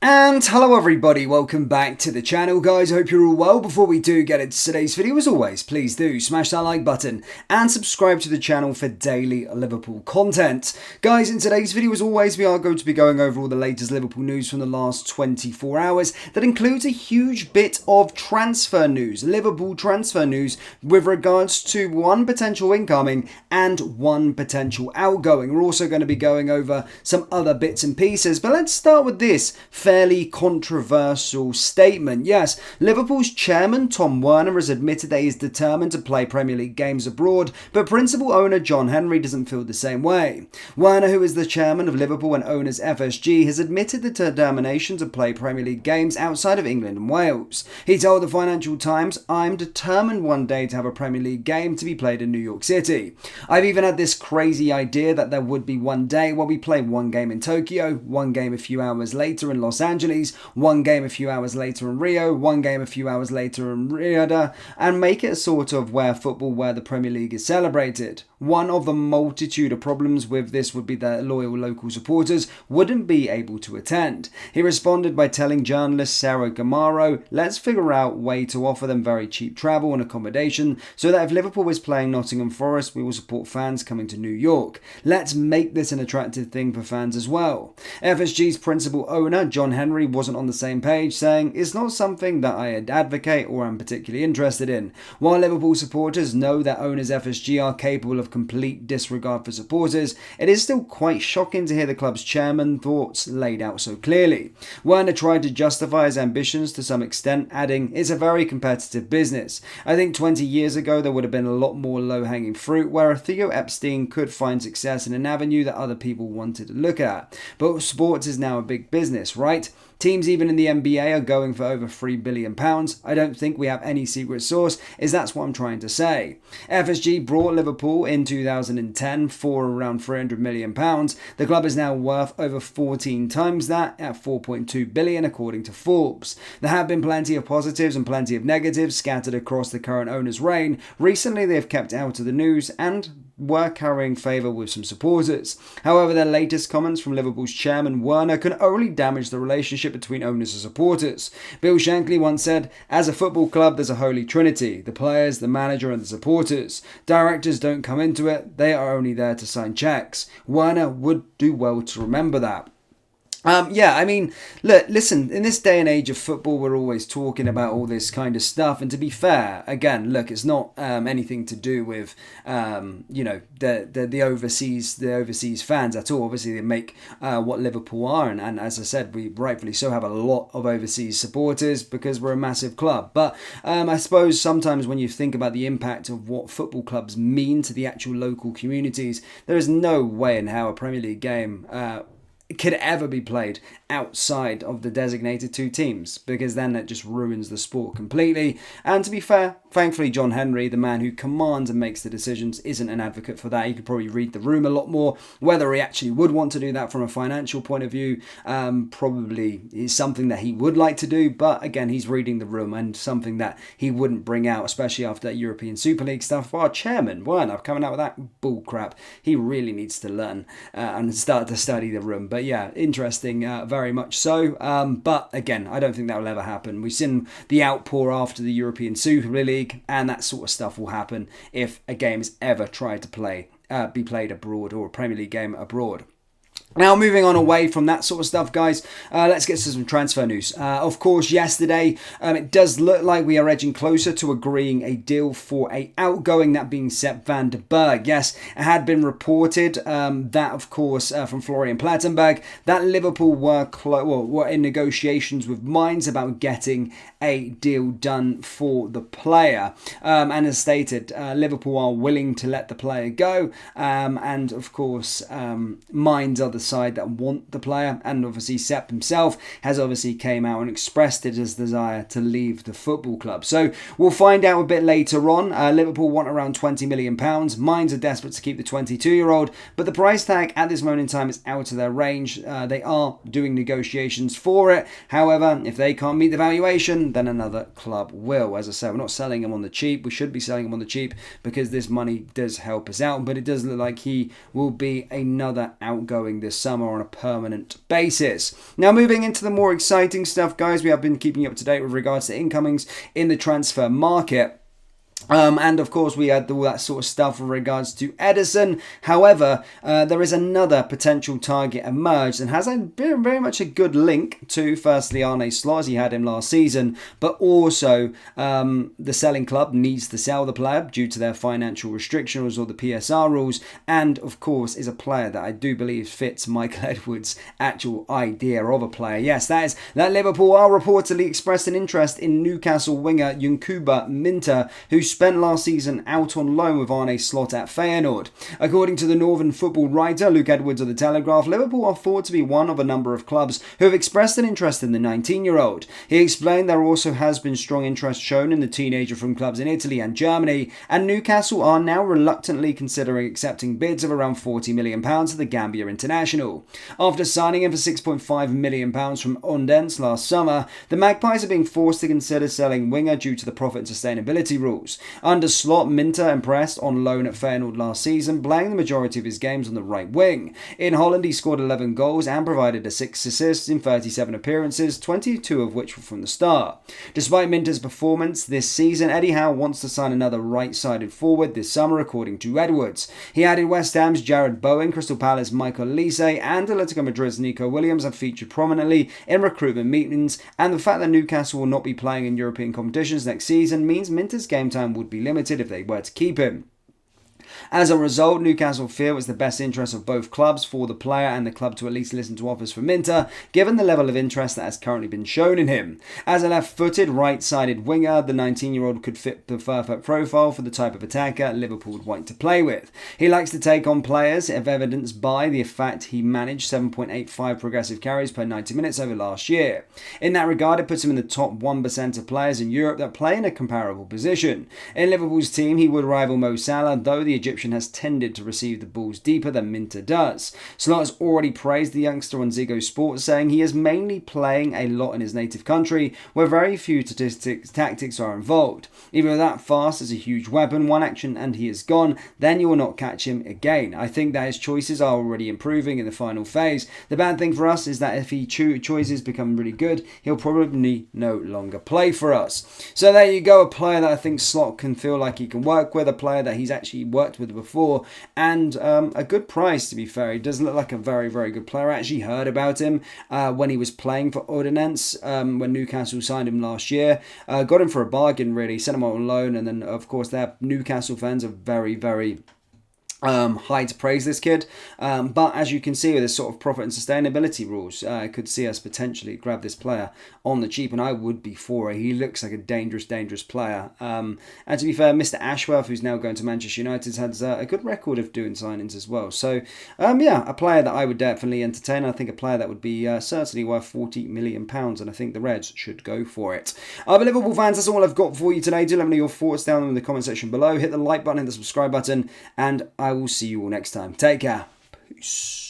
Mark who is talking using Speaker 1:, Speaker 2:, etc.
Speaker 1: And hello everybody, welcome back to the channel guys, I hope you're all well. Before we do get into today's video, as always, please do smash that like button and subscribe to the channel for daily Liverpool content. Guys, in today's video as always, we are going to be going over all the latest Liverpool news from the last 24 hours. That includes a huge bit of transfer news, Liverpool transfer news with regards to one potential incoming and one potential outgoing. We're also going to be going over some other bits and pieces, but let's start with this fairly controversial statement. Yes, Liverpool's chairman Tom Werner has admitted that he is determined to play Premier League games abroad, but principal owner John Henry doesn't feel the same way. Werner, who is the chairman of Liverpool and owns FSG, has admitted the determination to play Premier League games outside of England and Wales. He told the Financial Times, "I'm determined one day to have a Premier League game to be played in New York City. I've even had this crazy idea that there would be one day where we play one game in Tokyo, one game a few hours later in Los Angeles, one game a few hours later in Rio, one game a few hours later in Riyadh, and make it a sort of where the Premier League is celebrated. One of the multitude of problems with this would be that loyal local supporters wouldn't be able to attend." He responded by telling journalist Sarah Gamaro, "Let's figure out a way to offer them very cheap travel and accommodation so that if Liverpool is playing Nottingham Forest, we will support fans coming to New York. Let's make this an attractive thing for fans as well." FSG's principal owner, John Henry, wasn't on the same page, saying, "It's not something that I advocate or am particularly interested in." While Liverpool supporters know that owners FSG are capable of complete disregard for supporters, it is still quite shocking to hear the club's chairman thoughts laid out so clearly. Werner tried to justify his ambitions to some extent, adding, "It's a very competitive business. I think 20 years ago there would have been a lot more low-hanging fruit where Theo Epstein could find success in an avenue that other people wanted to look at. But sports is now a big business, right? Teams even in the NBA are going for over £3 billion. I don't think we have any secret sauce, that's what I'm trying to say." FSG brought Liverpool in 2010 for around £300 million. The club is now worth over 14 times that at £4.2 billion according to Forbes. There have been plenty of positives and plenty of negatives scattered across the current owner's reign. Recently they have kept out of the news and were carrying favour with some supporters. However, the latest comments from Liverpool's chairman Werner can only damage the relationship between owners and supporters. Bill Shankly once said, "As a football club, there's a holy trinity: the players, the manager and the supporters. Directors don't come into it, they are only there to sign cheques." Werner would do well to remember that. Listen, in this day and age of football, we're always talking about all this kind of stuff. And to be fair, again, look, it's not anything to do with, the overseas fans at all. Obviously, they make what Liverpool are. And as I said, we rightfully so have a lot of overseas supporters because we're a massive club. But I suppose sometimes when you think about the impact of what football clubs mean to the actual local communities, there is no way in how a Premier League game could ever be played outside of the designated two teams, because then it just ruins the sport completely. And to be fair, thankfully John Henry, the man who commands and makes the decisions, isn't an advocate for that. He could probably read the room a lot more. Whether he actually would want to do that from a financial point of view probably is something that he would like to do, but again, he's reading the room and something that he wouldn't bring out, especially after that European Super League stuff. Our chairman Werner coming out with that bull crap, he really needs to learn and start to study the room. But yeah, interesting, very much so. But again, I don't think that will ever happen. We've seen the outpour after the European Super League, and that sort of stuff will happen if a game is ever tried to be played abroad, or a Premier League game abroad. Now, moving on away from that sort of stuff, guys, let's get to some transfer news. Of course, yesterday, it does look like we are edging closer to agreeing a deal for a outgoing, that being Sepp van der Berg. Yes, it had been reported that, of course, from Florian Plettenberg, that Liverpool were in negotiations with Mainz about getting a deal done for the player. And as stated, Liverpool are willing to let the player go. And, of course, Mainz are the side that want the player, and obviously Sepp himself has obviously came out and expressed his desire to leave the football club. So we'll find out a bit later on. Liverpool want around £20 million. Mainz are desperate to keep the 22-year-old, but the price tag at this moment in time is out of their range. They are doing negotiations for it. However, if they can't meet the valuation, then another club will. As I said, we're not selling him on the cheap. We should be selling him on the cheap because this money does help us out, but it does look like he will be another outgoing this summer on a permanent basis. Now, moving into the more exciting stuff, guys, we have been keeping you up to date with regards to incomings in the transfer market. And of course, we had all that sort of stuff with regards to Edison. However, there is another potential target emerged and has been very much a good link to, firstly, Arne Slot, as he had him last season, but also the selling club needs to sell the player due to their financial restrictions or the PSR rules, and of course is a player that I do believe fits Michael Edwards' actual idea of a player. Yes, that Liverpool are reportedly expressed an interest in Newcastle winger Yankuba Minteh, who spent last season out on loan with Arne Slot at Feyenoord. According to the Northern football writer Luke Edwards of The Telegraph, Liverpool are thought to be one of a number of clubs who have expressed an interest in the 19-year-old. He explained there also has been strong interest shown in the teenager from clubs in Italy and Germany, and Newcastle are now reluctantly considering accepting bids of around £40 million to the Gambia international. After signing him for £6.5 million from Odense last summer, the Magpies are being forced to consider selling winger due to the profit and sustainability rules. Under Slot, Minteh impressed on loan at Feyenoord last season, playing the majority of his games on the right wing. In Holland, he scored 11 goals and provided 6 assists in 37 appearances, 22 of which were from the start. Despite Minteh's performance this season, Eddie Howe wants to sign another right-sided forward this summer, according to Edwards. He added West Ham's Jared Bowen, Crystal Palace Michael Olise, and Atletico Madrid's Nico Williams have featured prominently in recruitment meetings, and the fact that Newcastle will not be playing in European competitions next season means Minteh's game time would be limited if they were to keep him. As a result, Newcastle feel it's the best interest of both clubs for the player and the club to at least listen to offers from Minteh, given the level of interest that has currently been shown in him. As a left-footed, right-sided winger, the 19-year-old could fit the perfect profile for the type of attacker Liverpool would want to play with. He likes to take on players, if evidenced by the fact he managed 7.85 progressive carries per 90 minutes over last year. In that regard, it puts him in the top 1% of players in Europe that play in a comparable position. In Liverpool's team, he would rival Mo Salah, though the Egyptian has tended to receive the balls deeper than Minteh does. Slot has already praised the youngster on Ziggo Sports, saying he is mainly playing a lot in his native country, where very few tactics are involved. Either that fast is a huge weapon, one action and he is gone, then you will not catch him again. I think that his choices are already improving in the final phase. The bad thing for us is that if he choices become really good, he'll probably no longer play for us. So there you go, a player that I think Slot can feel like he can work with, a player that he's actually worked with before, and a good price, to be fair. He does look like a very, very good player. I actually heard about him when he was playing for Odense, when Newcastle signed him last year. Got him for a bargain, really. Sent him on loan, and then, of course, their Newcastle fans are very, very high to praise this kid, but as you can see with this sort of profit and sustainability rules, I could see us potentially grab this player on the cheap, and I would be for it. He looks like a dangerous player, and to be fair, Mr. Ashworth, who's now going to Manchester United, has a good record of doing signings as well. So yeah, a player that I would definitely entertain. I think a player that would be certainly worth £40 million, and I think the Reds should go for it. But Liverpool fans, that's all I've got for you today. Do let me know your thoughts down in the comment section below. Hit the like button, hit the subscribe button, and I will see you all next time. Take care. Peace.